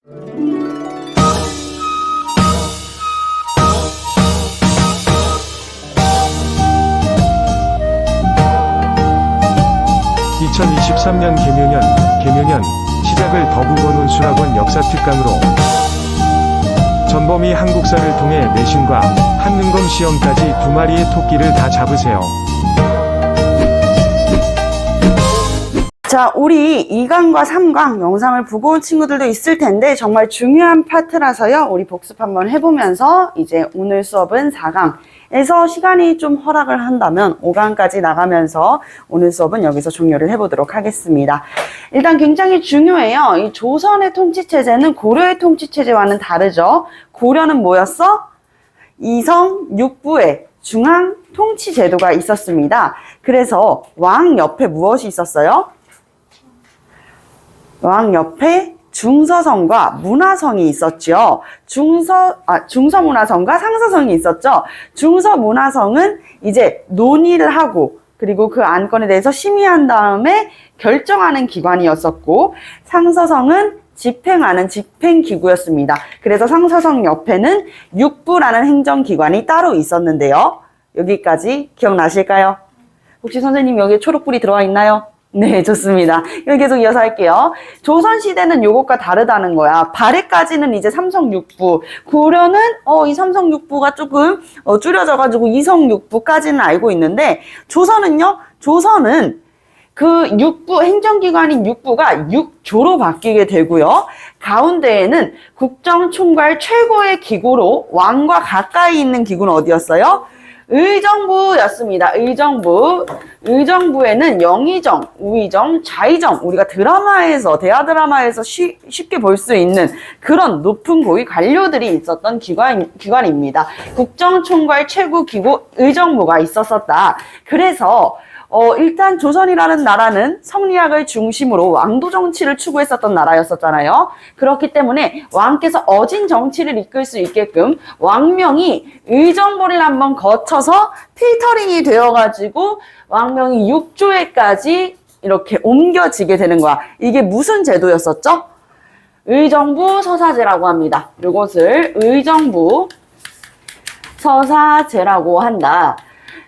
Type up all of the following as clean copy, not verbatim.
(2023년) 개묘년 시작을 더국원 수락원 역사특강으로 전범위 한국사를 통해 내신과 한능검 시험까지 2마리의 토끼를 다 잡으세요. 자, 우리 2강과 3강 영상을 보고 온 친구들도 있을 텐데 정말 중요한 파트라서요. 우리 복습 한번 해보면서 이제 오늘 수업은 4강에서 시간이 좀 허락을 한다면 5강까지 나가면서 오늘 수업은 여기서 종료를 해보도록 하겠습니다. 일단 굉장히 중요해요. 이 조선의 통치체제는 고려의 통치체제와는 다르죠. 고려는 뭐였어? 이성 6부의 중앙 통치제도가 있었습니다. 그래서 왕 옆에 무엇이 있었어요? 왕 옆에 중서성과 문화성이 있었죠. 중서문화성과 상서성이 있었죠. 중서문화성은 이제 논의를 하고 그리고 그 안건에 대해서 심의한 다음에 결정하는 기관이었었고, 상서성은 집행하는 집행기구였습니다. 그래서 상서성 옆에는 육부라는 행정기관이 따로 있었는데요. 여기까지 기억나실까요? 혹시 선생님 여기에 초록불이 들어와 있나요? 네, 좋습니다. 여기 계속 이어서 할게요. 조선시대는 요것과 다르다는 거야. 발해까지는 이제 삼성육부. 고려는, 이 삼성육부가 조금, 줄여져가지고 이성육부까지는 알고 있는데, 조선은요? 조선은 그 육부, 행정기관인 육부가 육조로 바뀌게 되고요. 가운데에는 국정총괄 최고의 기구로 왕과 가까이 있는 기구는 어디였어요? 의정부였습니다. 의정부에는 영의정, 우의정, 좌의정, 우리가 드라마에서, 대하 드라마에서 쉽게 볼 수 있는 그런 높은 고위 관료들이 있었던 기관입니다. 국정총괄 최고 기구 의정부가 있었다. 그래서 일단 조선이라는 나라는 성리학을 중심으로 왕도 정치를 추구했었던 나라였었잖아요. 그렇기 때문에 왕께서 어진 정치를 이끌 수 있게끔 왕명이 의정부를 한번 거쳐서 필터링이 되어가지고 왕명이 육조에까지 이렇게 옮겨지게 되는 거야. 이게 무슨 제도였었죠? 의정부 서사제라고 합니다. 이것을 의정부 서사제라고 한다.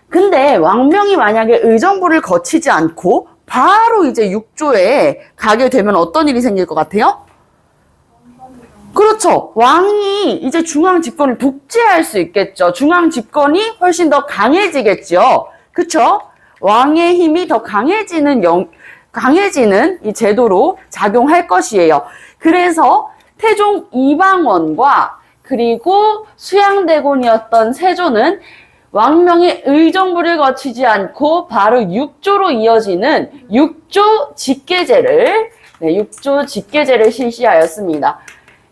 근데 왕명이 만약에 의정부를 거치지 않고 바로 이제 육조에 가게 되면 어떤 일이 생길 것 같아요? 그렇죠. 왕이 이제 중앙 집권을 독재할 수 있겠죠. 중앙 집권이 훨씬 더 강해지겠죠. 그쵸? 왕의 힘이 더 강해지는 이 제도로 작용할 것이에요. 그래서 태종 이방원과 그리고 수양대군이었던 세조는 왕명의 의정부를 거치지 않고 바로 육조로 이어지는 육조 직계제를 실시하였습니다.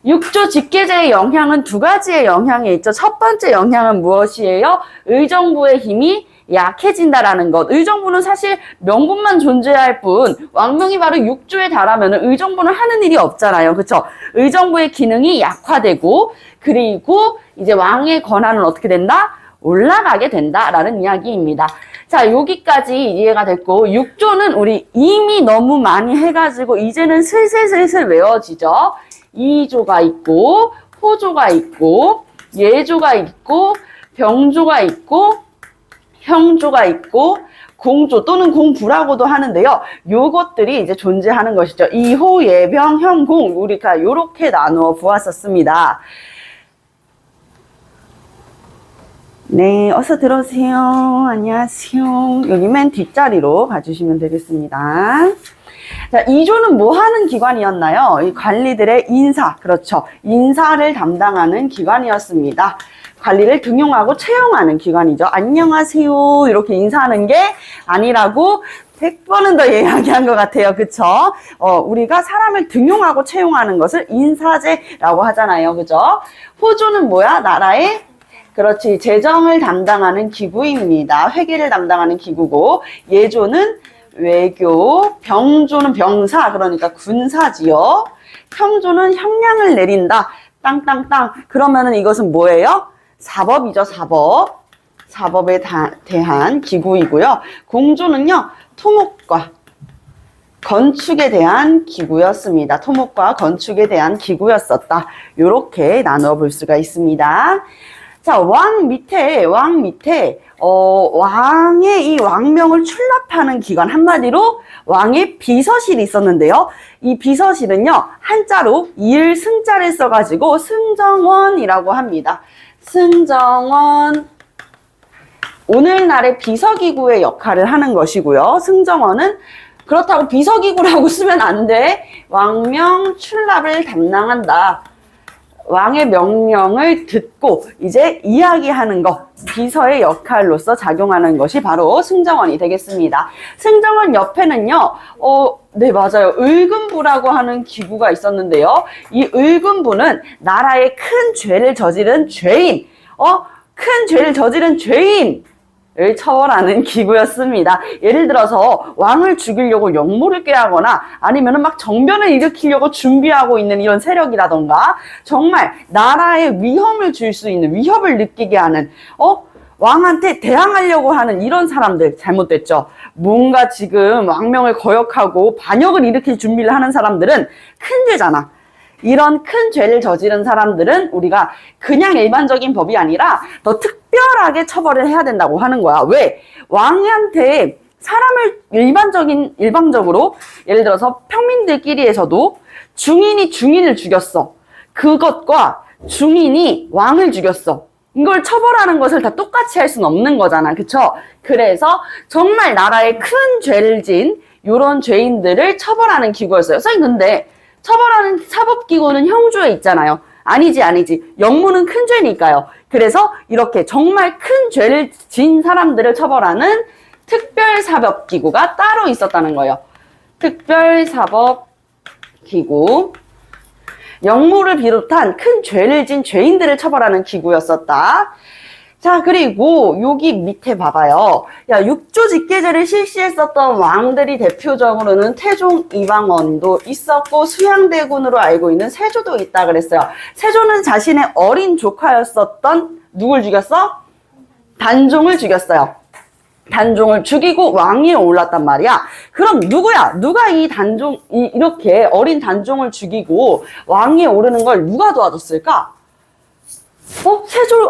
육조 직계제의 영향은 두 가지의 영향이 있죠. 첫 번째 영향은 무엇이에요? 의정부의 힘이 약해진다라는 것. 의정부는 사실 명분만 존재할 뿐 왕명이 바로 육조에 달하면 의정부는 하는 일이 없잖아요. 그렇죠? 의정부의 기능이 약화되고 그리고 이제 왕의 권한은 어떻게 된다? 올라가게 된다라는 이야기입니다. 자, 여기까지 이해가 됐고, 육조는 우리 이미 너무 많이 해가지고 이제는 슬슬 외워지죠. 이조가 있고, 호조가 있고, 예조가 있고, 병조가 있고, 형조가 있고, 공조 또는 공부라고도 하는데요. 요것들이 이제 존재하는 것이죠. 이호, 예병, 형, 공. 우리가 요렇게 나누어 보았었습니다. 네, 어서 들어오세요. 안녕하세요. 여기 맨 뒷자리로 가주시면 되겠습니다. 자, 2조는 뭐 하는 기관이었나요? 이 관리들의 인사, 그렇죠. 인사를 담당하는 기관이었습니다. 관리를 등용하고 채용하는 기관이죠. 안녕하세요. 이렇게 인사하는 게 아니라고 100번은 더 이야기한 것 같아요. 그쵸? 우리가 사람을 등용하고 채용하는 것을 인사제라고 하잖아요. 그죠? 호조는 뭐야? 나라의 그렇지. 재정을 담당하는 기구입니다. 회계를 담당하는 기구고, 예조는 외교, 병조는 병사, 그러니까 군사지요. 형조는 형량을 내린다. 땅땅땅. 그러면은 이것은 뭐예요? 사법이죠, 사법. 사법에 대한 기구이고요. 공조는요, 토목과 건축에 대한 기구였습니다. 토목과 건축에 대한 기구였었다. 이렇게 나누어 볼 수가 있습니다. 자, 왕의 이 왕명을 출납하는 기관, 한마디로 왕의 비서실이 있었는데요. 이 비서실은요, 한자로 이을 승자를 써가지고 승정원이라고 합니다. 승정원. 오늘날의 비서기구의 역할을 하는 것이고요. 승정원은 그렇다고 비서기구라고 쓰면 안 돼. 왕명 출납을 담당한다. 왕의 명령을 듣고 이제 이야기하는 것, 비서의 역할로서 작용하는 것이 바로 승정원이 되겠습니다. 승정원 옆에는요, 네, 맞아요. 을금부라고 하는 기구가 있었는데요. 이 을금부는 나라의 큰 죄를 저지른 죄인, 큰 죄를 저지른 죄인을 처벌하는 기구였습니다. 예를 들어서 왕을 죽이려고 역모를 꾀하거나 아니면 막 정변을 일으키려고 준비하고 있는 이런 세력이라던가 정말 나라에 위험을 줄 수 있는, 위협을 느끼게 하는 왕한테 대항하려고 하는 이런 사람들 잘못됐죠. 뭔가 지금 왕명을 거역하고 반역을 일으킬 준비를 하는 사람들은 큰 죄잖아. 이런 큰 죄를 저지른 사람들은 우리가 그냥 일반적인 법이 아니라 더 특별하게 처벌을 해야 된다고 하는 거야. 왜? 왕한테 사람을 일방적으로 예를 들어서 평민들끼리에서도 중인이 중인을 죽였어. 그것과 중인이 왕을 죽였어. 이걸 처벌하는 것을 다 똑같이 할 수는 없는 거잖아. 그쵸? 그래서 정말 나라에 큰 죄를 진 이런 죄인들을 처벌하는 기구였어요. 선생님 근데 처벌하는 사법기구는 형주에 있잖아요. 아니지. 역무는 큰 죄니까요. 그래서 이렇게 정말 큰 죄를 진 사람들을 처벌하는 특별사법기구가 따로 있었다는 거예요. 특별사법기구. 역무를 비롯한 큰 죄를 진 죄인들을 처벌하는 기구였었다. 자, 그리고 여기 밑에 봐봐요. 육조 직계제를 실시했었던 왕들이 대표적으로는 태종 이방원도 있었고 수양대군으로 알고 있는 세조도 있다 그랬어요. 세조는 자신의 어린 조카였었던 누굴 죽였어? 단종을 죽였어요. 단종을 죽이고 왕위에 올랐단 말이야. 그럼 누구야? 누가 이렇게 어린 단종을 죽이고 왕위에 오르는 걸 누가 도와줬을까?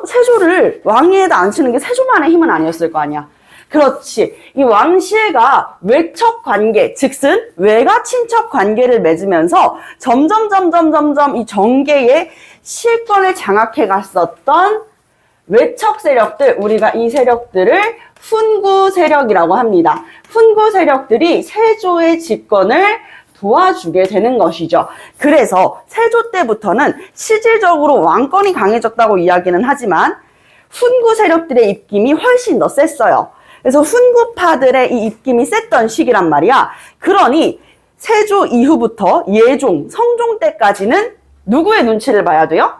세조를 왕위에다 앉히는 게 세조만의 힘은 아니었을 거 아니야. 그렇지. 이 왕실과 외척 관계, 즉슨 외가 친척 관계를 맺으면서 점점 이 정계의 실권을 장악해 갔었던 외척 세력들, 우리가 이 세력들을 훈구 세력이라고 합니다. 훈구 세력들이 세조의 집권을 도와주게 되는 것이죠. 그래서 세조 때부터는 실질적으로 왕권이 강해졌다고 이야기는 하지만 훈구 세력들의 입김이 훨씬 더 셌어요. 그래서 훈구파들의 이 입김이 셌던 시기란 말이야. 그러니 세조 이후부터 예종, 성종 때까지는 누구의 눈치를 봐야 돼요?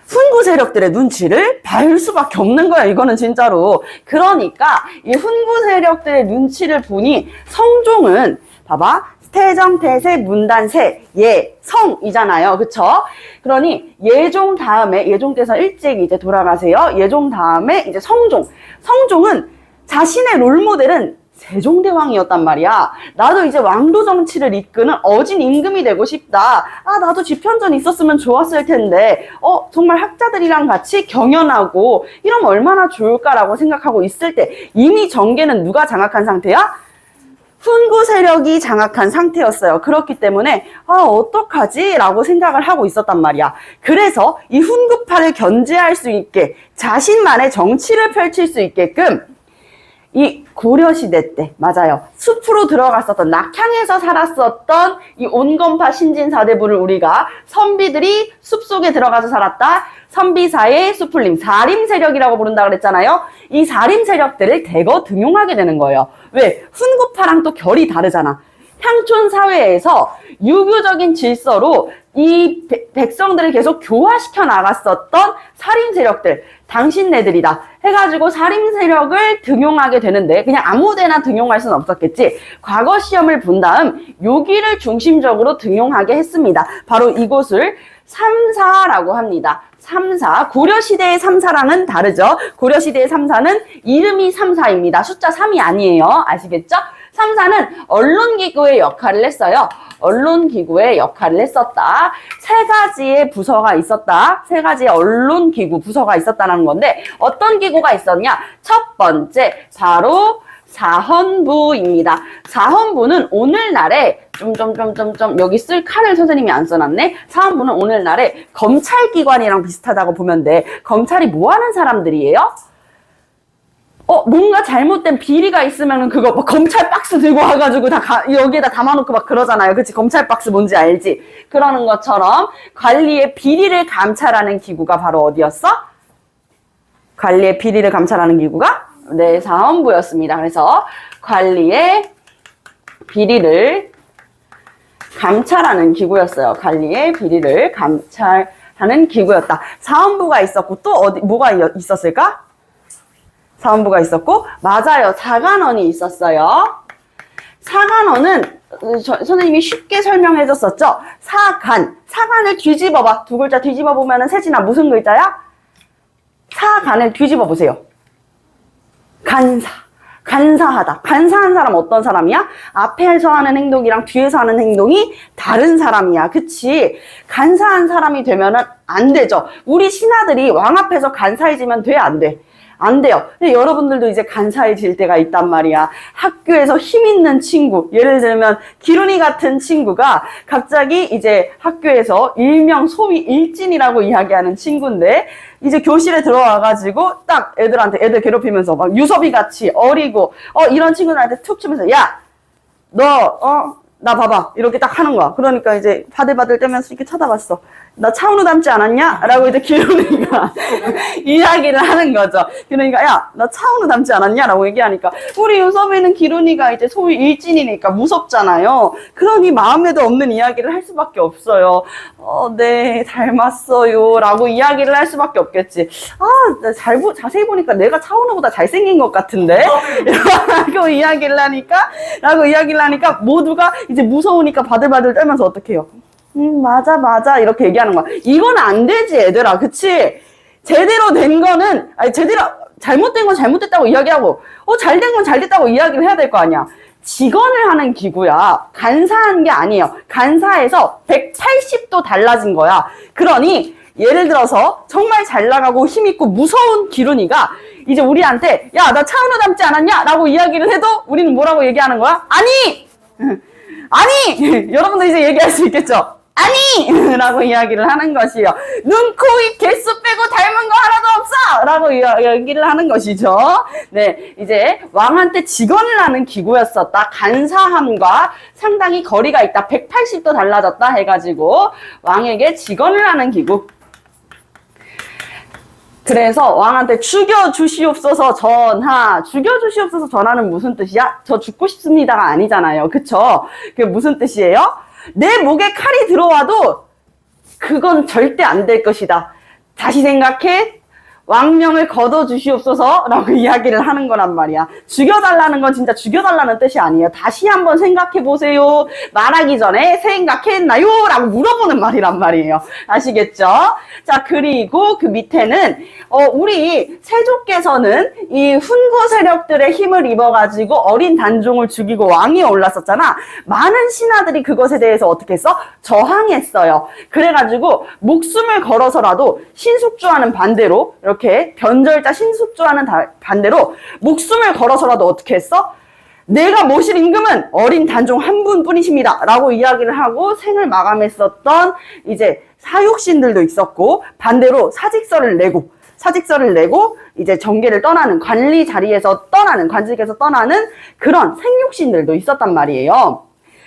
훈구 세력들의 눈치를 볼 수밖에 없는 거야. 이거는 진짜로. 그러니까 이 훈구 세력들의 눈치를 보니 성종은 봐봐. 태정, 태세, 문단세, 예, 성이잖아요. 그쵸? 그러니 예종 다음에, 예종께서 일찍 이제 돌아가세요. 예종 다음에 이제 성종. 성종은 자신의 롤모델은 세종대왕이었단 말이야. 나도 이제 왕도 정치를 이끄는 어진 임금이 되고 싶다. 나도 집현전 있었으면 좋았을 텐데, 정말 학자들이랑 같이 경연하고 이러면 얼마나 좋을까라고 생각하고 있을 때 이미 정계는 누가 장악한 상태야? 훈구 세력이 장악한 상태였어요. 그렇기 때문에 어떡하지? 라고 생각을 하고 있었단 말이야. 그래서 이 훈구파를 견제할 수 있게 자신만의 정치를 펼칠 수 있게끔 이 고려시대 때, 맞아요. 숲으로 들어갔었던, 낙향에서 살았었던 이 온건파 신진사대부를 우리가 선비들이 숲속에 들어가서 살았다. 선비사의 수풀림, 사림 세력이라고 부른다 그랬잖아요. 이 사림 세력들을 대거 등용하게 되는 거예요. 왜? 훈구파랑 또 결이 다르잖아. 향촌 사회에서 유교적인 질서로 이 백성들을 계속 교화시켜 나갔었던 사림 세력들, 당신네들이다 해가지고 사림 세력을 등용하게 되는데 그냥 아무데나 등용할 수는 없었겠지. 과거 시험을 본 다음 여기를 중심적으로 등용하게 했습니다. 바로 이곳을 삼사라고 합니다. 삼사. 고려시대의 삼사랑은 다르죠. 고려시대의 삼사는 이름이 삼사입니다. 숫자 3이 아니에요. 아시겠죠? 3사는 언론기구의 역할을 했어요. 언론기구의 역할을 했었다. 세 가지의 부서가 있었다. 세 가지의 언론기구 부서가 있었다는 건데 어떤 기구가 있었냐? 첫 번째 바로 사헌부입니다. 사헌부는 오늘날에 여기 쓸 칸을 선생님이 안 써놨네. 사헌부는 오늘날에 검찰기관이랑 비슷하다고 보면 돼. 검찰이 뭐 하는 사람들이에요? 뭔가 잘못된 비리가 있으면은 그거 막 검찰 박스 들고 와가지고 여기에다 담아놓고 막 그러잖아요. 그치? 검찰 박스 뭔지 알지? 그러는 것처럼 관리의 비리를 감찰하는 기구가 바로 어디였어? 관리의 비리를 감찰하는 기구가? 네, 사헌부였습니다. 그래서 관리의 비리를 감찰하는 기구였어요. 관리의 비리를 감찰하는 기구였다. 사헌부가 있었고 또 뭐가 있었을까? 사헌부가 있었고, 맞아요. 사관원이 있었어요. 사관원은 선생님이 쉽게 설명해 줬었죠. 사관을 뒤집어봐. 두 글자 뒤집어 보면은 세진아 무슨 글자야? 사관을 뒤집어 보세요. 간사하다. 간사한 사람 어떤 사람이야? 앞에서 하는 행동이랑 뒤에서 하는 행동이 다른 사람이야. 그치? 간사한 사람이 되면은 안 되죠. 우리 신하들이 왕 앞에서 간사해지면 돼, 안 돼? 안 돼요. 근데 여러분들도 이제 간사해질 때가 있단 말이야. 학교에서 힘 있는 친구, 예를 들면 기룬이 같은 친구가 갑자기 이제 학교에서 일명 소위 일진이라고 이야기하는 친구인데 이제 교실에 들어와가지고 딱 애들 괴롭히면서 막 유섭이 같이 어리고 이런 친구들한테 툭 치면서 야, 너 나 봐봐 이렇게 딱 하는 거야. 그러니까 이제 바들바들 떼면서 이렇게 쳐다봤어. 나 차은우 닮지 않았냐? 라고 이제 기룬이가 이야기를 하는 거죠. 그러니까 야, 나 차은우 닮지 않았냐? 라고 얘기하니까 우리 유섭이는 기룬이가 이제 소위 일진이니까 무섭잖아요. 그러니 마음에도 없는 이야기를 할 수밖에 없어요. 네, 닮았어요. 라고 이야기를 할 수밖에 없겠지. 자세히 보니까 내가 차은우보다 잘생긴 것 같은데? 라고 이야기를 하니까 모두가 이제 무서우니까 바들바들 떨면서 어떻게 해요? 맞아. 이렇게 얘기하는 거야. 이건 안 되지, 얘들아. 그치? 제대로 된 거는, 잘못된 건 잘못됐다고 이야기하고, 잘된 건 잘됐다고 이야기를 해야 될 거 아니야. 직언을 하는 기구야. 간사한 게 아니에요. 간사해서 180도 달라진 거야. 그러니, 예를 들어서, 정말 잘 나가고 힘있고 무서운 기룬이가, 이제 우리한테, 야, 나 차은우 닮지 않았냐? 라고 이야기를 해도, 우리는 뭐라고 얘기하는 거야? 아니! 여러분들 이제 얘기할 수 있겠죠? 아니! 라고 이야기를 하는 것이요. 눈, 코, 입, 개수 빼고 닮은 거 하나도 없어! 라고 이야기를 하는 것이죠. 네, 이제 왕한테 직언을 하는 기구였었다. 간사함과 상당히 거리가 있다. 180도 달라졌다 해가지고 왕에게 직언을 하는 기구. 그래서 왕한테 죽여주시옵소서 전하. 죽여주시옵소서 전하는 무슨 뜻이야? 저 죽고 싶습니다가 아니잖아요. 그쵸? 그게 무슨 뜻이에요? 내 목에 칼이 들어와도 그건 절대 안 될 것이다. 다시 생각해. 왕명을 거둬주시옵소서 라고 이야기를 하는 거란 말이야. 죽여달라는 건 진짜 죽여달라는 뜻이 아니에요. 다시 한번 생각해보세요. 말하기 전에 생각했나요? 라고 물어보는 말이란 말이에요. 아시겠죠? 자, 그리고 그 밑에는 우리 세조께서는 이 훈구 세력들의 힘을 입어가지고 어린 단종을 죽이고 왕위에 올랐었잖아. 많은 신하들이 그것에 대해서 어떻게 했어? 저항했어요. 그래가지고 목숨을 걸어서라도 신숙주와는 반대로 이렇게 변절자 신숙주와는 반대로 목숨을 걸어서라도 어떻게 했어? 내가 모실 임금은 어린 단종 한 분뿐이십니다. 라고 이야기를 하고 생을 마감했었던 이제 사육신들도 있었고 반대로 사직서를 내고 이제 정계를 떠나는 관리 자리에서 관직에서 떠나는 그런 생육신들도 있었단 말이에요.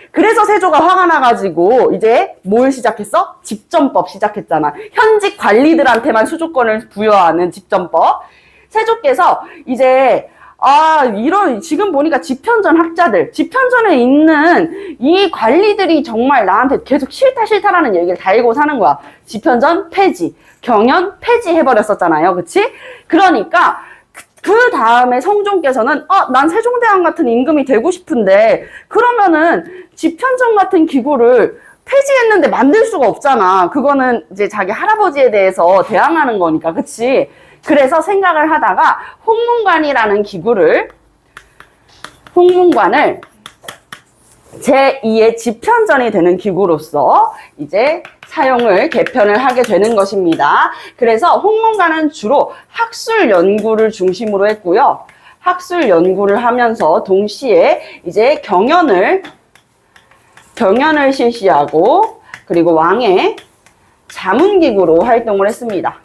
그래서 세조가 화가 나가지고 이제 뭘 시작했어? 집전법 시작했잖아. 현직 관리들한테만 수조권을 부여하는 집전법. 세조께서 이제 지금 보니까 집현전 학자들, 집현전에 있는 이 관리들이 정말 나한테 계속 싫다라는 얘기를 달고 사는 거야. 집현전 폐지, 경연 폐지해버렸었잖아요. 그치? 그러니까, 그 다음에 성종께서는, 난 세종대왕 같은 임금이 되고 싶은데, 그러면은 집현전 같은 기구를 폐지했는데 만들 수가 없잖아. 그거는 이제 자기 할아버지에 대해서 대항하는 거니까. 그치? 그래서 생각을 하다가 홍문관을 제2의 집현전이 되는 기구로서 이제 사용을 개편을 하게 되는 것입니다. 그래서 홍문관은 주로 학술 연구를 중심으로 했고요. 학술 연구를 하면서 동시에 이제 경연을 실시하고 그리고 왕의 자문기구로 활동을 했습니다.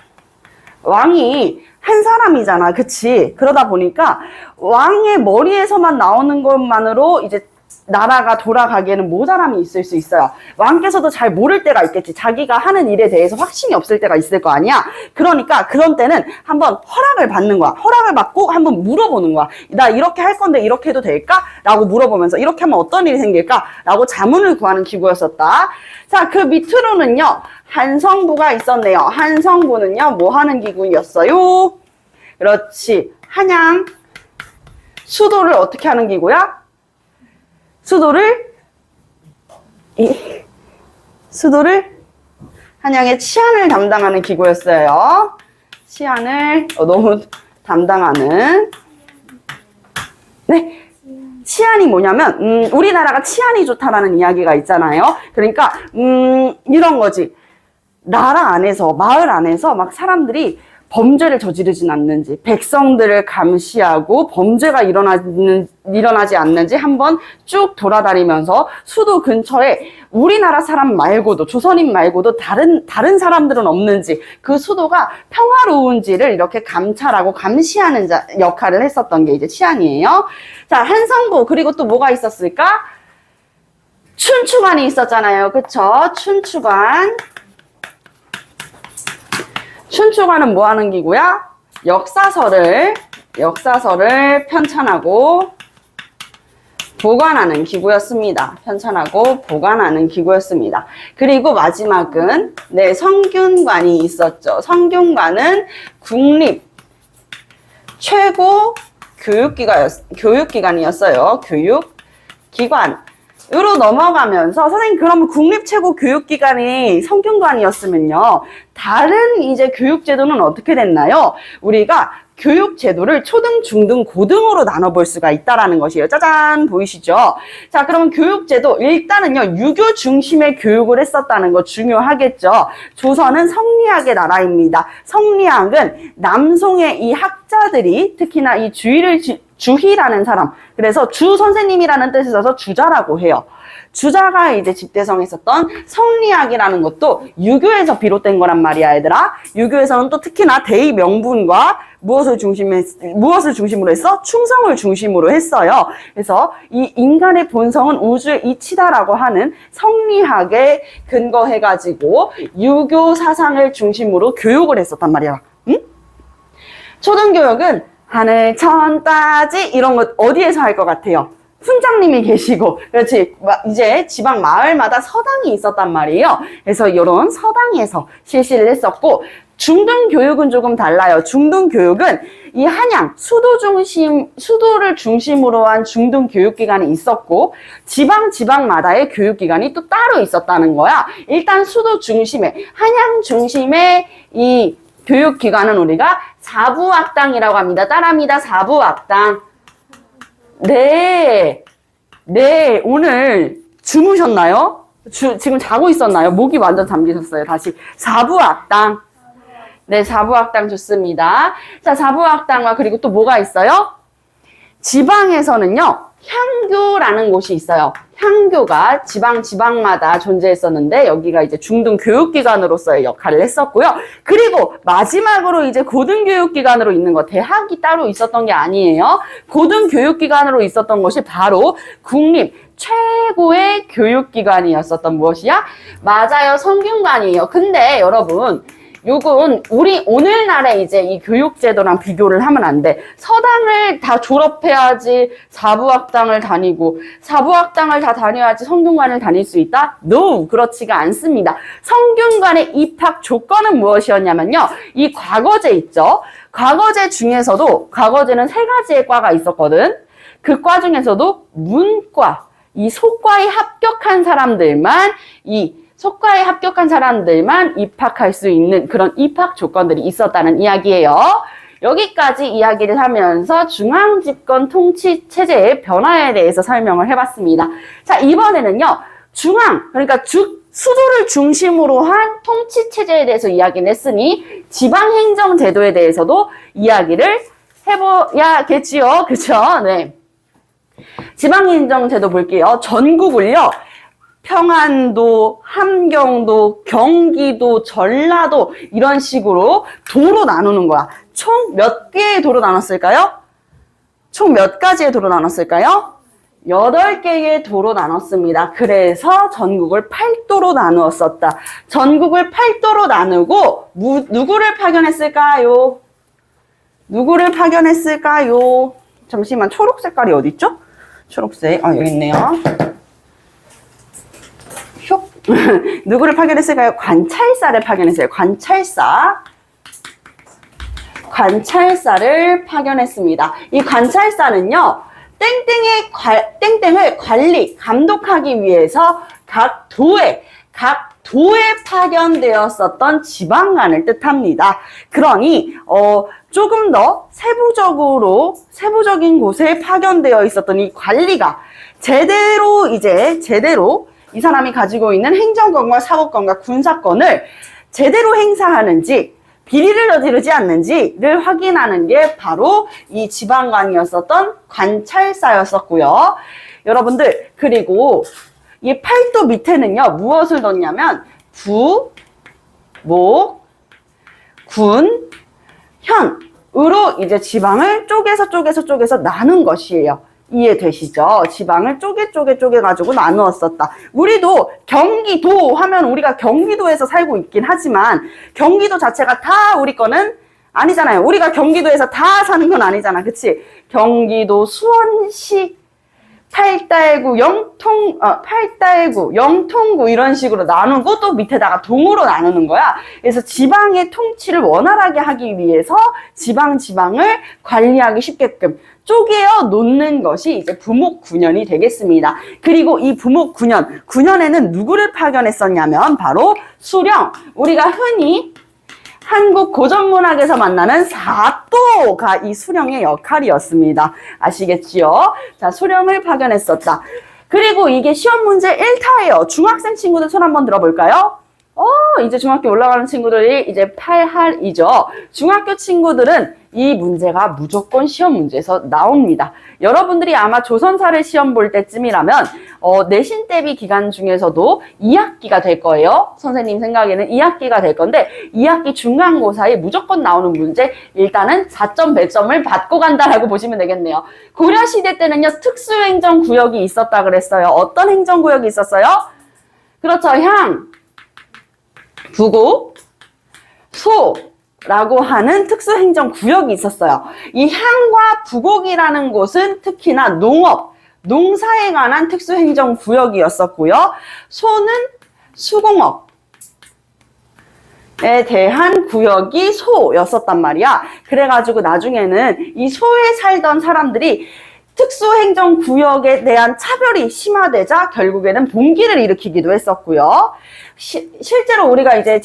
왕이 한 사람이잖아, 그치? 그러다 보니까 왕의 머리에서만 나오는 것만으로 이제 나라가 돌아가기에는 모자람이 있을 수 있어요. 왕께서도 잘 모를 때가 있겠지. 자기가 하는 일에 대해서 확신이 없을 때가 있을 거 아니야. 그러니까 그런 때는 한번 허락을 받는 거야. 허락을 받고 한번 물어보는 거야. 나 이렇게 할 건데 이렇게 해도 될까? 라고 물어보면서 이렇게 하면 어떤 일이 생길까? 라고 자문을 구하는 기구였었다. 자, 그 밑으로는요. 한성부가 있었네요. 한성부는요. 뭐 하는 기구였어요? 그렇지. 한양 수도를 어떻게 하는 기구야? 수도를 한양의 치안을 담당하는 기구였어요. 치안을 너무 담당하는. 네. 치안이 뭐냐면 우리나라가 치안이 좋다라는 이야기가 있잖아요. 그러니까 이런 거지. 나라 안에서 마을 안에서 막 사람들이 범죄를 저지르진 않는지, 백성들을 감시하고 범죄가 일어나지 않는지 한번 쭉 돌아다니면서 수도 근처에 우리나라 사람 말고도, 조선인 말고도 다른 사람들은 없는지, 그 수도가 평화로운지를 이렇게 감찰하고 감시하는 역할을 했었던 게 이제 치안이에요. 자, 한성부, 그리고 또 뭐가 있었을까? 춘추관이 있었잖아요. 그쵸? 춘추관. 춘추관은 뭐 하는 기구야? 역사서를 편찬하고 보관하는 기구였습니다. 편찬하고 보관하는 기구였습니다. 그리고 마지막은 네, 성균관이 있었죠. 성균관은 국립 최고 교육기관이었어요. 교육기관. 으로 넘어가면서 선생님 그러면 국립 최고 교육기관이 성균관이었으면요. 다른 이제 교육제도는 어떻게 됐나요? 우리가 교육제도를 초등, 중등, 고등으로 나눠볼 수가 있다라는 것이에요. 짜잔 보이시죠? 자, 그러면 교육제도 일단은요. 유교 중심의 교육을 했었다는 거 중요하겠죠. 조선은 성리학의 나라입니다. 성리학은 남송의 이 학자들이 특히나 이 주희라는 사람, 그래서 주 선생님이라는 뜻이 있어서 주자라고 해요. 주자가 이제 집대성했었던 성리학이라는 것도 유교에서 비롯된 거란 말이야, 얘들아. 유교에서는 또 특히나 대의 명분과 무엇을 중심으로 했어? 충성을 중심으로 했어요. 그래서 이 인간의 본성은 우주의 이치다라고 하는 성리학에 근거해가지고 유교 사상을 중심으로 교육을 했었단 말이야. 응? 초등교육은 하늘 천 따지 이런 것 어디에서 할 것 같아요? 훈장님이 계시고, 그렇지, 이제 지방 마을마다 서당이 있었단 말이에요. 그래서 이런 서당에서 실시를 했었고, 중등교육은 조금 달라요. 중등교육은 이 한양, 수도를 중심으로 한 중등교육기관이 있었고, 지방마다의 교육기관이 또 따로 있었다는 거야. 일단 수도 중심에, 한양 중심의 이 교육기관은 우리가 사부학당이라고 합니다. 따라합니다. 사부학당. 네, 오늘 주무셨나요? 지금 자고 있었나요? 목이 완전 잠기셨어요. 다시. 사부학당. 네, 사부학당 좋습니다. 자, 사부학당과 그리고 또 뭐가 있어요? 지방에서는요, 향교라는 곳이 있어요. 향교가 지방마다 존재했었는데 여기가 이제 중등교육기관으로서의 역할을 했었고요. 그리고 마지막으로 이제 고등교육기관으로 있는 거, 대학이 따로 있었던 게 아니에요. 고등교육기관으로 있었던 것이 바로 국립 최고의 교육기관이었었던 무엇이야? 맞아요, 성균관이에요. 근데 여러분, 요건 우리 오늘날의 이제 이 교육제도랑 비교를 하면 안 돼. 서당을 다 졸업해야지 사부학당을 다니고, 사부학당을 다 다녀야지 성균관을 다닐 수 있다? No, 그렇지가 않습니다. 성균관의 입학 조건은 무엇이었냐면요, 이 과거제 있죠. 과거제 중에서도, 과거제는 3가지의 과가 있었거든. 그 과 중에서도 문과, 이 소과에 합격한 사람들만 입학할 수 있는 그런 입학 조건들이 있었다는 이야기예요. 여기까지 이야기를 하면서 중앙집권 통치체제의 변화에 대해서 설명을 해봤습니다. 자, 이번에는요, 그러니까 수도를 중심으로 한 통치체제에 대해서 이야기를 했으니 지방행정제도에 대해서도 이야기를 해봐야겠지요. 그쵸? 네. 지방행정제도 볼게요. 전국을요, 평안도, 함경도, 경기도, 전라도 이런 식으로 도로 나누는 거야. 총 몇 개의 도로 나눴을까요? 총 몇 가지의 도로 나눴을까요? 8개의 도로 나눴습니다. 그래서 전국을 8도로 나누었었다. 전국을 8도로 나누고 누구를 파견했을까요? 누구를 파견했을까요? 잠시만, 초록 색깔이 어디 있죠? 초록색, 여기 있네요. 슉. 누구를 파견했을까요? 관찰사를 파견했어요. 관찰사를 파견했습니다. 이 관찰사는요, 땡땡을 감독하기 위해서 각 도에 파견되었었던 지방관을 뜻합니다. 그러니 조금 더 세부적인 곳에 파견되어 있었던 이 관리가 제대로 이 사람이 가지고 있는 행정권과 사법권과 군사권을 제대로 행사하는지, 비리를 저지르지 않는지를 확인하는 게 바로 이 지방관이었었던 관찰사였었고요. 여러분들, 그리고 이 8도 밑에는요, 무엇을 넣냐면 부, 목, 군, 현으로 이제 지방을 쪼개서 나눈 것이에요. 이해되시죠? 지방을 쪼개가지고 나누었었다. 우리도 경기도 하면 우리가 경기도에서 살고 있긴 하지만 경기도 자체가 다 우리 거는 아니잖아요. 우리가 경기도에서 다 사는 건 아니잖아. 그치? 경기도, 수원시, 팔달구, 영통구 이런 식으로 나누고 또 밑에다가 동으로 나누는 거야. 그래서 지방의 통치를 원활하게 하기 위해서 지방을 관리하기 쉽게끔 쪼개어 놓는 것이 이제 부목군현이 되겠습니다. 그리고 이 부목군현에는 누구를 파견했었냐면 바로 수령, 우리가 흔히 한국 고전문학에서 만나는 사또가 이 수령의 역할이었습니다. 아시겠지요? 자, 수령을 파견했었다. 그리고 이게 시험 문제 1타예요. 중학생 친구들 손 한번 들어볼까요? 이제 중학교 올라가는 친구들이 이제 8할이죠. 중학교 친구들은 이 문제가 무조건 시험 문제에서 나옵니다. 여러분들이 아마 조선사를 시험 볼 때쯤이라면 내신 대비 기간 중에서도 2학기가 될 거예요. 선생님 생각에는 2학기가 될 건데 2학기 중간고사에 무조건 나오는 문제, 일단은 4점 배점을 받고 간다라고 보시면 되겠네요. 고려시대 때는요, 특수행정구역이 있었다 그랬어요. 어떤 행정구역이 있었어요? 그렇죠. 부곡, 소라고 하는 특수행정구역이 있었어요. 이 향과 부곡이라는 곳은 특히나 농사에 관한 특수행정구역이었었고요. 소는 수공업에 대한 구역이 소였었단 말이야. 그래가지고 나중에는 이 소에 살던 사람들이 특수행정구역에 대한 차별이 심화되자 결국에는 봉기를 일으키기도 했었고요. 실제로 우리가 이제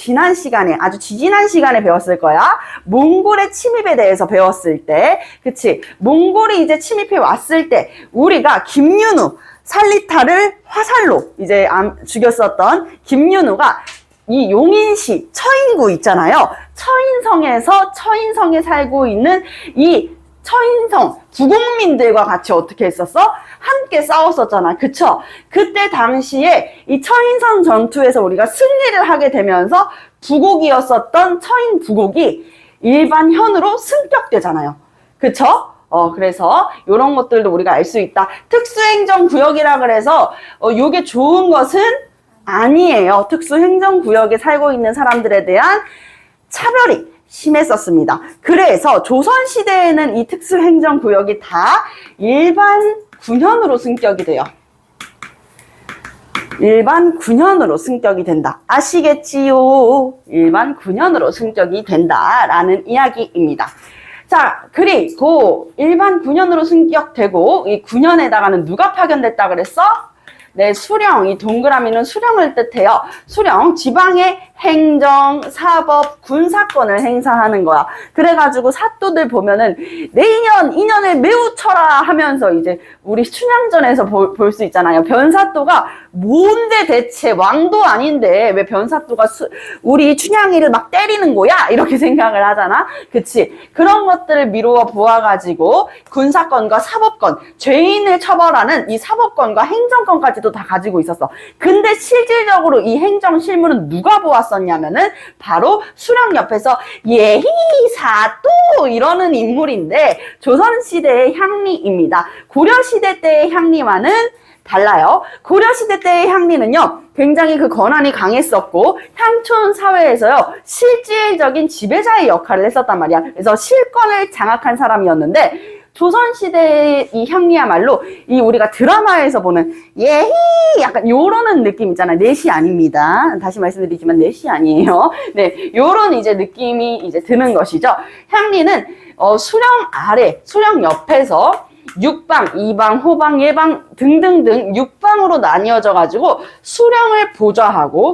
아주 지지난 시간에 배웠을 거야. 몽골의 침입에 대해서 배웠을 때, 그치? 몽골이 이제 침입해 왔을 때, 우리가 김윤우, 살리타를 화살로 이제 죽였었던 김윤우가 이 용인시 처인구 있잖아요. 처인성에 살고 있는 이 처인성 부국민들과 같이 어떻게 했었어? 함께 싸웠었잖아. 그쵸? 그때 당시에 이 처인성 전투에서 우리가 승리를 하게 되면서 부국이었었던 처인 부국이 일반 현으로 승격되잖아요. 그쵸? 그래서 이런 것들도 우리가 알 수 있다. 특수행정구역이라 그래서 요게 좋은 것은 아니에요. 특수행정구역에 살고 있는 사람들에 대한 차별이 심했었습니다. 그래서 조선시대에는 이 특수행정구역이 다 일반 군현으로 승격이 돼요. 일반 군현으로 승격이 된다. 아시겠지요? 일반 군현으로 승격이 된다라는 이야기입니다. 자, 그리고 일반 군현으로 승격되고 이 군현에다가는 누가 파견됐다 그랬어? 네, 수령, 이 동그라미는 수령을 뜻해요. 수령, 지방의 행정, 사법, 군사권을 행사하는 거야. 그래가지고 사또들 보면은 내 인연을 매우 쳐라 하면서 이제 우리 춘향전에서 볼 수 있잖아요. 변사또가 뭔데 대체 왕도 아닌데 왜 변사또가 우리 춘향이를 막 때리는 거야? 이렇게 생각을 하잖아. 그치? 그런 것들을 미루어 보아가지고 군사권과 사법권, 죄인을 처벌하는 이 사법권과 행정권까지도 다 가지고 있었어. 근데 실질적으로 이 행정 실무는 누가 보았었냐면은 바로 수령 옆에서 예희 사또 이러는 인물인데 조선시대의 향리입니다. 고려시대 때의 향리와는 달라요. 고려시대 때의 향리는요, 굉장히 그 권한이 강했었고, 향촌 사회에서요, 실질적인 지배자의 역할을 했었단 말이야. 그래서 실권을 장악한 사람이었는데, 조선시대의 이 향리야말로, 이 우리가 드라마에서 보는, 예히! 약간 요러는 느낌 있잖아요. 넷이 아닙니다. 다시 말씀드리지만 넷이 아니에요. 네, 요런 이제 느낌이 이제 드는 것이죠. 향리는, 수령 아래, 수령 옆에서, 육방, 이방, 호방, 예방 등등등 육방으로 나뉘어져 가지고 수령을 보좌하고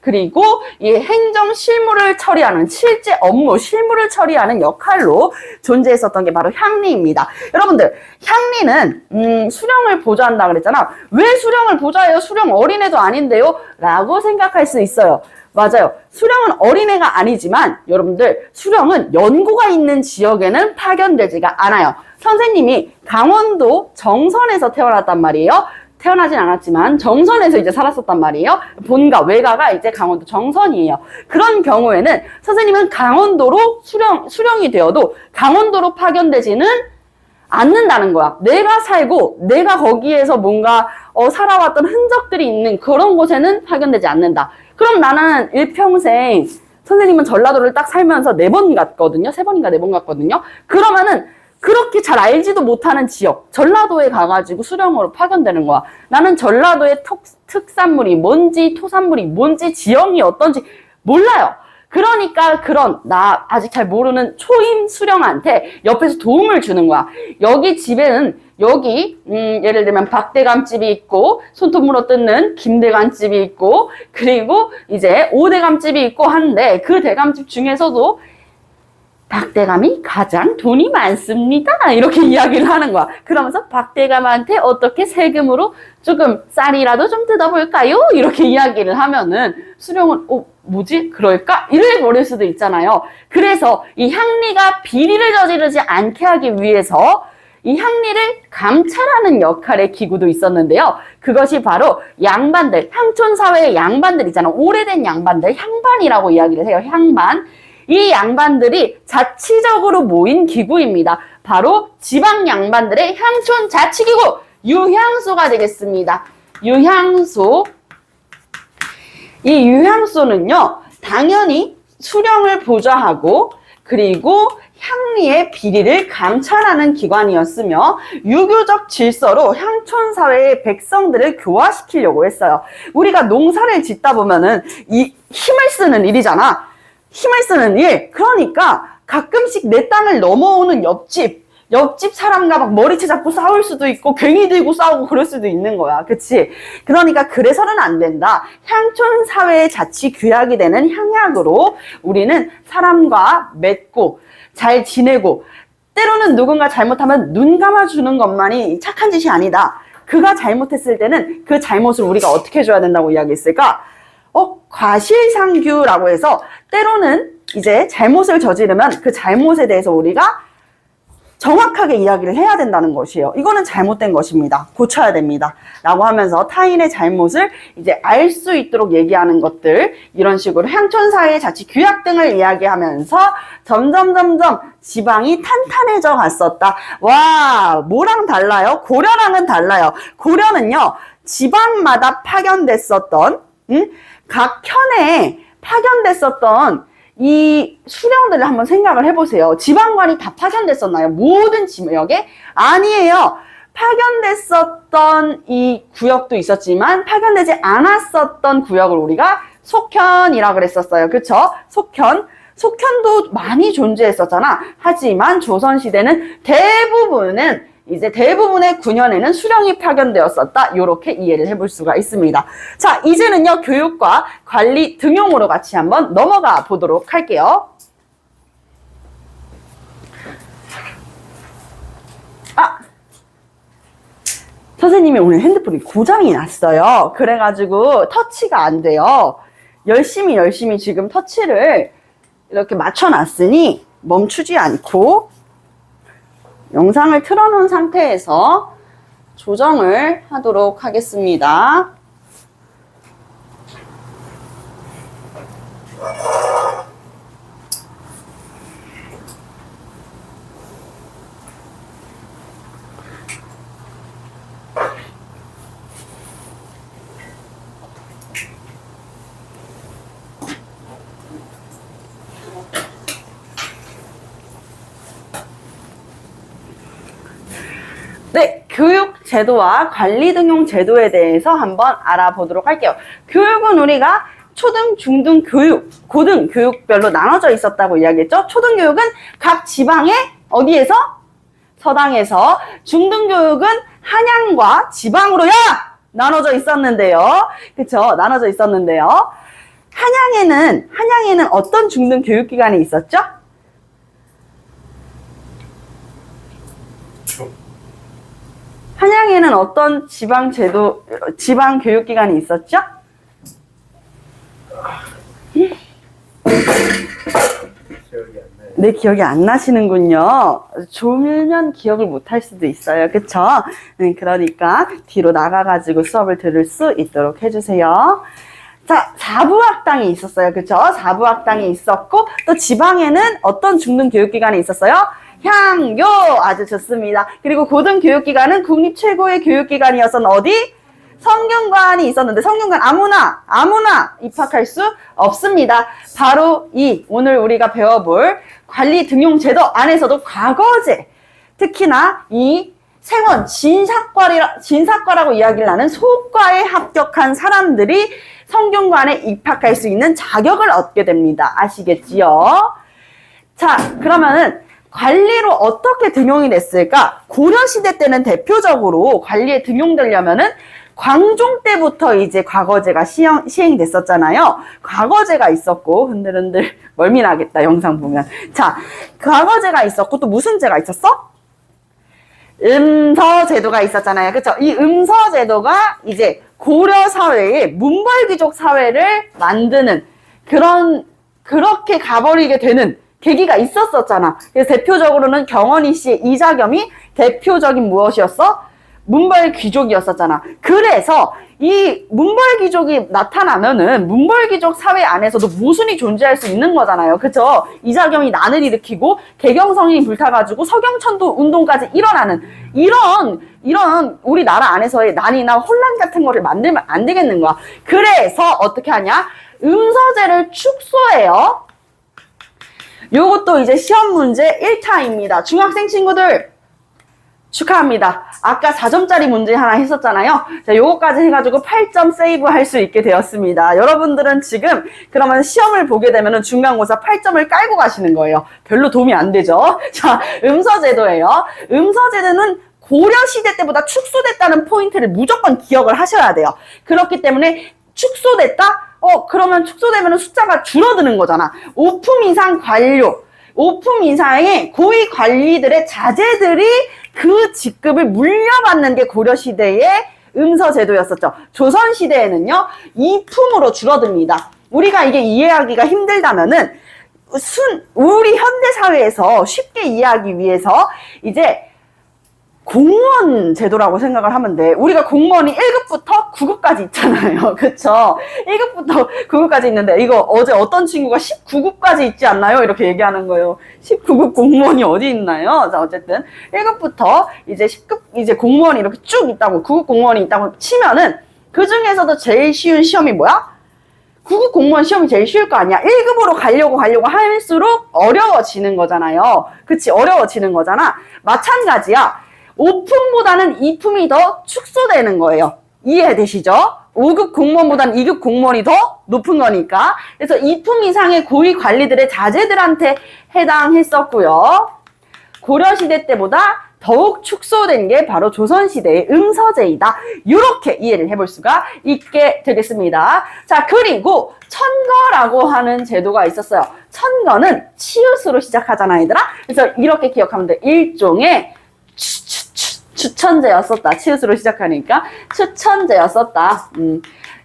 그리고 이 행정 실무를 처리하는 실제 업무, 실무를 처리하는 역할로 존재했었던 게 바로 향리입니다. 여러분들, 향리는 수령을 보좌한다 그랬잖아. 왜 수령을 보좌해요? 수령 어린애도 아닌데요? 라고 생각할 수 있어요. 맞아요. 수령은 어린애가 아니지만 여러분들 수령은 연고가 있는 지역에는 파견되지가 않아요. 선생님이 강원도 정선에서 태어났단 말이에요. 태어나진 않았지만 정선에서 이제 살았었단 말이에요. 본가, 외가가 이제 강원도 정선이에요. 그런 경우에는 선생님은 강원도로 수령이 되어도 강원도로 파견되지는 않는다는 거야. 내가 살고 내가 거기에서 뭔가 살아왔던 흔적들이 있는 그런 곳에는 파견되지 않는다. 그럼 나는 일평생 선생님은 전라도를 딱 살면서 4번 갔거든요. 3번인가 4번 갔거든요. 그러면은 그렇게 잘 알지도 못하는 지역, 전라도에 가가지고 수령으로 파견되는 거야. 나는 전라도의 특산물이 뭔지, 토산물이 뭔지, 지형이 어떤지 몰라요. 그러니까 나 아직 잘 모르는 초임 수령한테 옆에서 도움을 주는 거야. 여기 집에는 예를 들면 박대감집이 있고 손톱 물어 뜯는 김대감집이 있고 그리고 이제 오대감집이 있고 하는데 그 대감집 중에서도 박대감이 가장 돈이 많습니다. 이렇게 이야기를 하는 거야. 그러면서 박대감한테 어떻게 세금으로 조금 쌀이라도 좀 뜯어볼까요? 이렇게 이야기를 하면은 수령은 뭐지? 그럴까? 이래 버릴 수도 있잖아요. 그래서 이 향리가 비리를 저지르지 않게 하기 위해서 이 향리를 감찰하는 역할의 기구도 있었는데요. 그것이 바로 양반들, 향촌 사회의 양반들 있잖아. 오래된 양반들, 향반이라고 이야기를 해요. 향반. 이 양반들이 자치적으로 모인 기구입니다. 바로 지방 양반들의 향촌 자치기구 유향소가 되겠습니다. 유향소. 이 유향소는요, 당연히 수령을 보좌하고 그리고 향리의 비리를 감찰하는 기관이었으며 유교적 질서로 향촌 사회의 백성들을 교화시키려고 했어요. 우리가 농사를 짓다 보면은 이 힘을 쓰는 일이잖아. 힘을 쓰는 일. 그러니까 가끔씩 내 땅을 넘어오는 옆집 사람과 막 머리채 잡고 싸울 수도 있고 괭이 들고 싸우고 그럴 수도 있는 거야. 그치? 그러니까 그래서는 안 된다. 향촌 사회의 자치 규약이 되는 향약으로 우리는 사람과 맺고 잘 지내고 때로는 누군가 잘못하면 눈 감아주는 것만이 착한 짓이 아니다. 그가 잘못했을 때는 그 잘못을 우리가 어떻게 해줘야 된다고 이야기했을까? 과실상규라고 해서 때로는 이제 잘못을 저지르면 그 잘못에 대해서 우리가 정확하게 이야기를 해야 된다는 것이에요. 이거는 잘못된 것입니다. 고쳐야 됩니다. 라고 하면서 타인의 잘못을 이제 알 수 있도록 얘기하는 것들, 이런 식으로 향촌사회의 자치 규약 등을 이야기하면서 점점 지방이 탄탄해져 갔었다. 와, 뭐랑 달라요? 고려랑은 달라요. 고려는요, 지방마다 파견됐었던, 각 현에 파견됐었던 이 수령들을 한번 생각을 해보세요. 지방관이 다 파견됐었나요? 모든 지역에? 아니에요. 파견됐었던 이 구역도 있었지만 파견되지 않았었던 구역을 우리가 속현이라 그랬었어요. 그쵸? 속현도 많이 존재했었잖아. 하지만 조선시대는 대부분은 이제 대부분의 9년에는 수령이 파견되었었다. 이렇게 이해를 해볼 수가 있습니다. 자, 이제는요, 교육과 관리 등용으로 같이 한번 넘어가 보도록 할게요. 선생님이 오늘 핸드폰이 고장이 났어요. 그래가지고 터치가 안 돼요. 열심히 지금 터치를 이렇게 맞춰놨으니 멈추지 않고 영상을 틀어놓은 상태에서 조정을 하도록 하겠습니다. 네, 교육 제도와 관리 등용 제도에 대해서 한번 알아보도록 할게요. 교육은 우리가 초등, 중등 교육, 고등 교육별로 나눠져 있었다고 이야기했죠. 초등 교육은 각 지방의 어디에서? 서당에서. 중등 교육은 한양과 지방으로 나눠져 있었는데요. 그쵸? 나눠져 있었는데요. 한양에는 어떤 중등 교육기관이 있었죠? 한양에는 어떤 지방 교육기관이 있었죠? 네, 기억이 안 나시는군요. 졸면 기억을 못 할 수도 있어요. 그쵸? 네, 그러니까 뒤로 나가가지고 수업을 들을 수 있도록 해주세요. 자, 사부학당이 있었어요. 그쵸? 사부학당이 있었고, 또 지방에는 어떤 중등 교육기관이 있었어요? 향교! 아주 좋습니다. 그리고 고등교육기관은 국립 최고의 교육기관이었던 어디? 성균관이 있었는데 성균관 아무나 입학할 수 없습니다. 바로 이 오늘 우리가 배워볼 관리 등용 제도 안에서도 과거제, 특히나 이 생원 진사과라고 이야기를 하는 소과에 합격한 사람들이 성균관에 입학할 수 있는 자격을 얻게 됩니다. 아시겠지요? 자, 그러면은 관리로 어떻게 등용이 됐을까? 고려시대 때는 대표적으로 관리에 등용되려면은 광종 때부터 이제 과거제가 시행됐었잖아요. 과거제가 있었고, 흔들흔들 멀미나겠다, 영상 보면. 자, 과거제가 있었고, 또 무슨 제가 있었어? 음서제도가 있었잖아요. 그쵸? 이 음서제도가 이제 고려 사회에 문벌귀족 사회를 만드는 그렇게 가버리게 되는 계기가 있었었잖아. 그래서 대표적으로는 경원이 씨의 이자겸이 대표적인 무엇이었어? 문벌귀족이었었잖아. 그래서 이 문벌귀족이 나타나면은 문벌귀족 사회 안에서도 모순이 존재할 수 있는 거잖아요. 그쵸? 이자겸이 난을 일으키고 개경성이 불타가지고 서경천도 운동까지 일어나는 이런 우리나라 안에서의 난이나 혼란 같은 거를 만들면 안 되겠는 거야. 그래서 어떻게 하냐? 음서제를 축소해요. 요것도 이제 시험 문제 1타입니다. 중학생 친구들 축하합니다. 아까 4점짜리 문제 하나 했었잖아요. 자, 요거까지 해가지고 8점 세이브 할 수 있게 되었습니다. 여러분들은 지금 그러면 시험을 보게 되면은 중간고사 8점을 깔고 가시는 거예요. 별로 도움이 안 되죠. 자, 음서제도예요. 음서제도는 고려시대 때보다 축소됐다는 포인트를 무조건 기억을 하셔야 돼요. 그렇기 때문에 축소됐다? 그러면 축소되면 숫자가 줄어드는 거잖아. 5품 이상 관료, 5품 이상의 고위 관리들의 자제들이 그 직급을 물려받는 게 고려시대의 음서제도였었죠. 조선시대에는요, 2품으로 줄어듭니다. 우리가 이게 이해하기가 힘들다면은, 우리 현대사회에서 쉽게 이해하기 위해서 이제 공무원 제도라고 생각을 하면 돼. 우리가 공무원이 1급부터 9급까지 있잖아요. 그쵸? 1급부터 9급까지 있는데, 이거 어제 어떤 친구가 19급까지 있지 않나요? 이렇게 얘기하는 거예요. 19급 공무원이 어디 있나요? 자, 어쨌든 1급부터 이제 10급, 이제 공무원이 이렇게 쭉 있다고, 9급 공무원이 있다고 치면은, 그 중에서도 제일 쉬운 시험이 뭐야? 9급 공무원 시험이 제일 쉬울 거 아니야. 1급으로 가려고 할수록 어려워지는 거잖아요. 그치? 어려워지는 거잖아. 마찬가지야. 5품보다는 2품이 더 축소되는 거예요. 이해되시죠? 5급 공무원보다는 2급 공무원이 더 높은 거니까. 그래서 2품 이상의 고위 관리들의 자제들한테 해당했었고요. 고려시대 때보다 더욱 축소된 게 바로 조선시대의 응서제이다. 이렇게 이해를 해볼 수가 있게 되겠습니다. 자, 그리고 천거라고 하는 제도가 있었어요. 천거는 치읓으로 시작하잖아, 얘들아. 그래서 이렇게 기억하면 돼. 일종의 추천제였었다. 치읓으로 시작하니까 추천제였었다.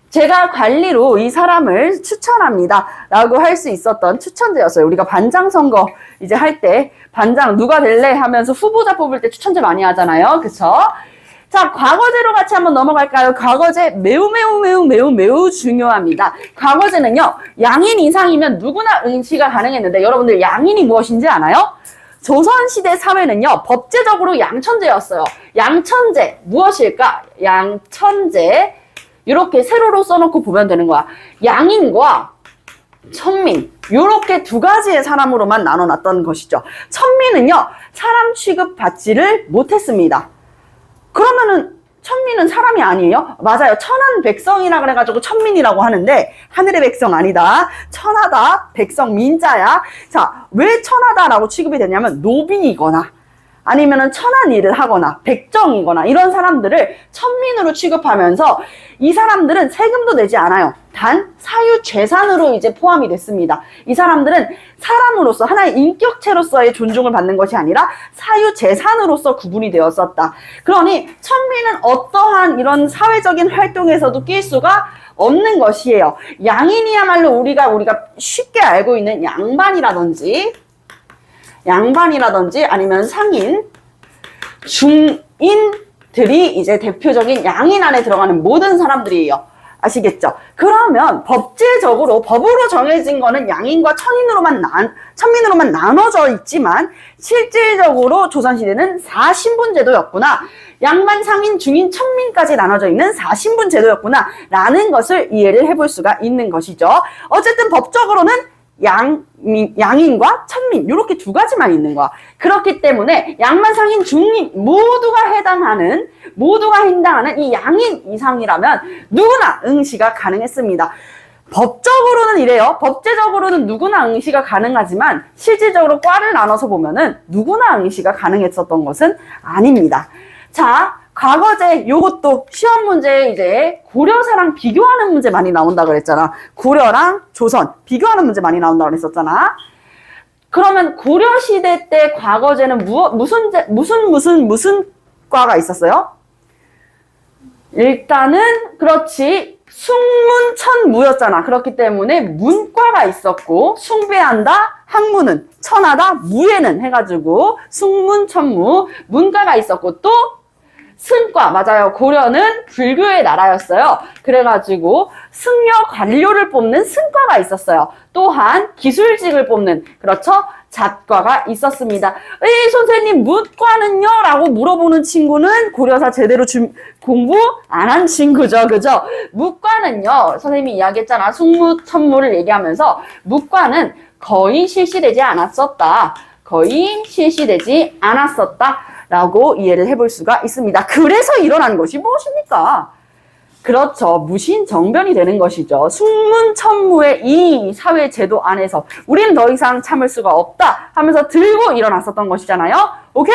제가 관리로 이 사람을 추천합니다 라고 할 수 있었던 추천제였어요. 우리가 반장 선거 이제 할 때 반장 누가 될래 하면서 후보자 뽑을 때 추천제 많이 하잖아요. 그쵸? 자, 과거제로 같이 한번 넘어갈까요? 과거제 매우 중요합니다. 과거제는요, 양인 이상이면 누구나 응시가 가능했는데 여러분들 양인이 무엇인지 아나요? 조선시대 사회는요, 법제적으로 양천제였어요. 양천제, 무엇일까? 양천제. 이렇게 세로로 써놓고 보면 되는 거야. 양인과 천민, 이렇게 두 가지의 사람으로만 나눠놨던 것이죠. 천민은요, 사람 취급받지를 못했습니다. 그러면은 천민은 사람이 아니에요? 맞아요. 천한 백성이라 그래가지고 천민이라고 하는데 하늘의 백성 아니다. 천하다, 백성 민자야. 자, 왜 천하다라고 취급이 되냐면 노비이거나 아니면은 천한 일을 하거나 백정이거나 이런 사람들을 천민으로 취급하면서 이 사람들은 세금도 내지 않아요. 단 사유재산으로 이제 포함이 됐습니다. 이 사람들은 사람으로서 하나의 인격체로서의 존중을 받는 것이 아니라 사유재산으로서 구분이 되었었다. 그러니 천민은 어떠한 이런 사회적인 활동에서도 낄 수가 없는 것이에요. 양인이야말로 우리가 쉽게 알고 있는 양반이라든지 아니면 상인, 중인들이 이제 대표적인 양인 안에 들어가는 모든 사람들이에요. 아시겠죠? 그러면 법제적으로 법으로 정해진 거는 양인과 천민으로만 나눠져 있지만 실질적으로 조선시대는 4신분제도였구나. 양반, 상인, 중인, 천민까지 나눠져 있는 4신분 제도였구나 라는 것을 이해를 해볼 수가 있는 것이죠. 어쨌든 법적으로는 양인과 천민 이렇게 두 가지만 있는 거야. 그렇기 때문에 양만, 상인, 중인 모두가 해당하는 이 양인 이상이라면 누구나 응시가 가능했습니다. 법적으로는 이래요. 법제적으로는 누구나 응시가 가능하지만 실질적으로 과를 나눠서 보면은 누구나 응시가 가능했었던 것은 아닙니다. 자, 과거제 요것도 시험 문제에 이제 고려사랑 비교하는 문제 많이 나온다 그랬잖아. 고려랑 조선 비교하는 문제 많이 나온다 그랬었잖아. 그러면 고려시대 때 과거제는 무슨 과가 있었어요? 일단은 그렇지 숭문천무였잖아. 그렇기 때문에 문과가 있었고 숭배한다 학문은 천하다 무예는 해가지고 숭문천무 문과가 있었고 또 승과, 맞아요. 고려는 불교의 나라였어요. 그래가지고 승려 관료를 뽑는 승과가 있었어요. 또한 기술직을 뽑는, 그렇죠? 잣과가 있었습니다. 에이, 선생님, 문과는요? 라고 물어보는 친구는 고려사 제대로 공부 안 한 친구죠. 그죠? 문과는요, 선생님이 이야기했잖아. 승무천무를 얘기하면서 문과는 거의 실시되지 않았었다. 라고 이해를 해볼 수가 있습니다. 그래서 일어난 것이 무엇입니까? 그렇죠. 무신정변이 되는 것이죠. 숭문천무의 이 사회제도 안에서 우리는 더 이상 참을 수가 없다 하면서 들고 일어났었던 것이잖아요. 오케이?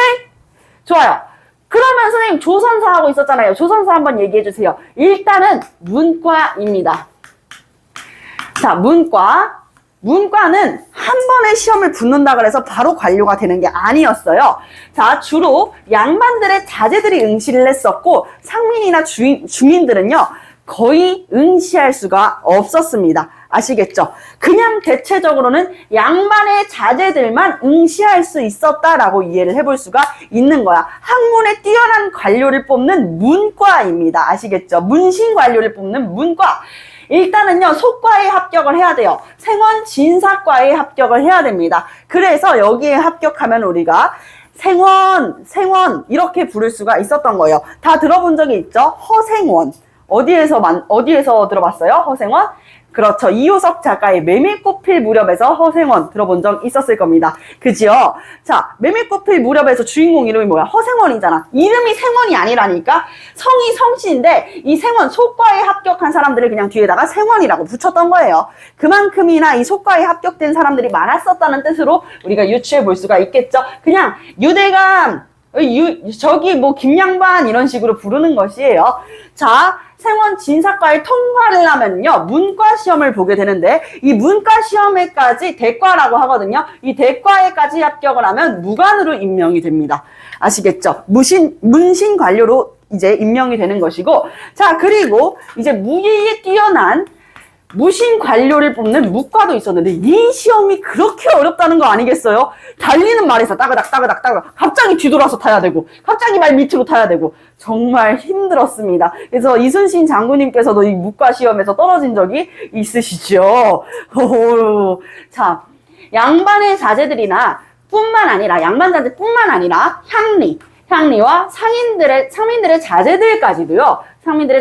좋아요. 그러면 선생님 조선사 하고 있었잖아요. 조선사 한번 얘기해 주세요. 일단은 문과입니다. 자, 문과는 한 번에 시험을 붙는다 그래서 바로 관료가 되는 게 아니었어요. 자, 주로 양반들의 자제들이 응시를 했었고 상민이나 중인들은요 거의 응시할 수가 없었습니다. 아시겠죠? 그냥 대체적으로는 양반의 자제들만 응시할 수 있었다라고 이해를 해볼 수가 있는 거야. 학문에 뛰어난 관료를 뽑는 문과입니다. 아시겠죠? 문신 관료를 뽑는 문과. 일단은요, 소과에 합격을 해야 돼요. 생원 진사과에 합격을 해야 됩니다. 그래서 여기에 합격하면 우리가 생원 이렇게 부를 수가 있었던 거예요. 다 들어본 적이 있죠? 허생원. 어디에서 들어봤어요? 허생원? 그렇죠. 이효석 작가의 메밀꽃필 무렵에서 허생원 들어본 적 있었을 겁니다. 그지요? 자, 메밀꽃필 무렵에서 주인공 이름이 뭐야? 허생원이잖아. 이름이 생원이 아니라니까? 성이 성씨인데 이 생원, 소과에 합격한 사람들을 그냥 뒤에다가 생원이라고 붙였던 거예요. 그만큼이나 이 소과에 합격된 사람들이 많았었다는 뜻으로 우리가 유추해 볼 수가 있겠죠. 그냥 유대감 저기 뭐 김양반 이런 식으로 부르는 것이에요. 자, 생원 진사과에 통과를 하면요, 문과 시험을 보게 되는데, 이 문과 시험에까지 대과라고 하거든요. 이 대과에까지 합격을 하면 무관으로 임명이 됩니다. 아시겠죠? 문신 관료로 이제 임명이 되는 것이고, 자, 그리고 이제 무예에 뛰어난 무신 관료를 뽑는 무과도 있었는데, 이 시험이 그렇게 어렵다는 거 아니겠어요? 달리는 말에서 따그닥 따그닥 따그닥 갑자기 뒤돌아서 타야 되고, 갑자기 말 밑으로 타야 되고, 정말 힘들었습니다. 그래서 이순신 장군님께서도 이 무과 시험에서 떨어진 적이 있으시죠. 자, 양반의 자제들이나 뿐만 아니라, 양반 자제뿐만 아니라 향리와 상민들의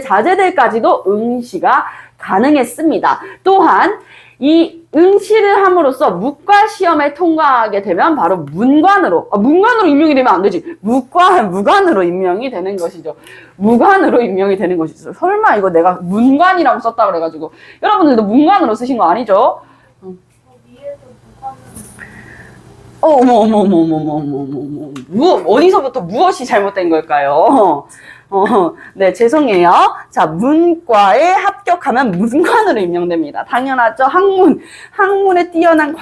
자제들까지도 응시가 가능했습니다. 또한 이 응시를 함으로써 무과 시험에 통과하게 되면 바로 문관으로 임명이 되면 안 되지. 무관으로 임명이 되는 것이죠. 무관으로 임명이 되는 것이죠. 설마 이거 내가 문관이라고 썼다 그래가지고 여러분들도 문관으로 쓰신 거 아니죠? 어머. 어디서부터 무엇이 잘못된 걸까요? 네, 죄송해요. 자, 문과에 합격하면 문관으로 임명됩니다. 당연하죠. 학문에 뛰어난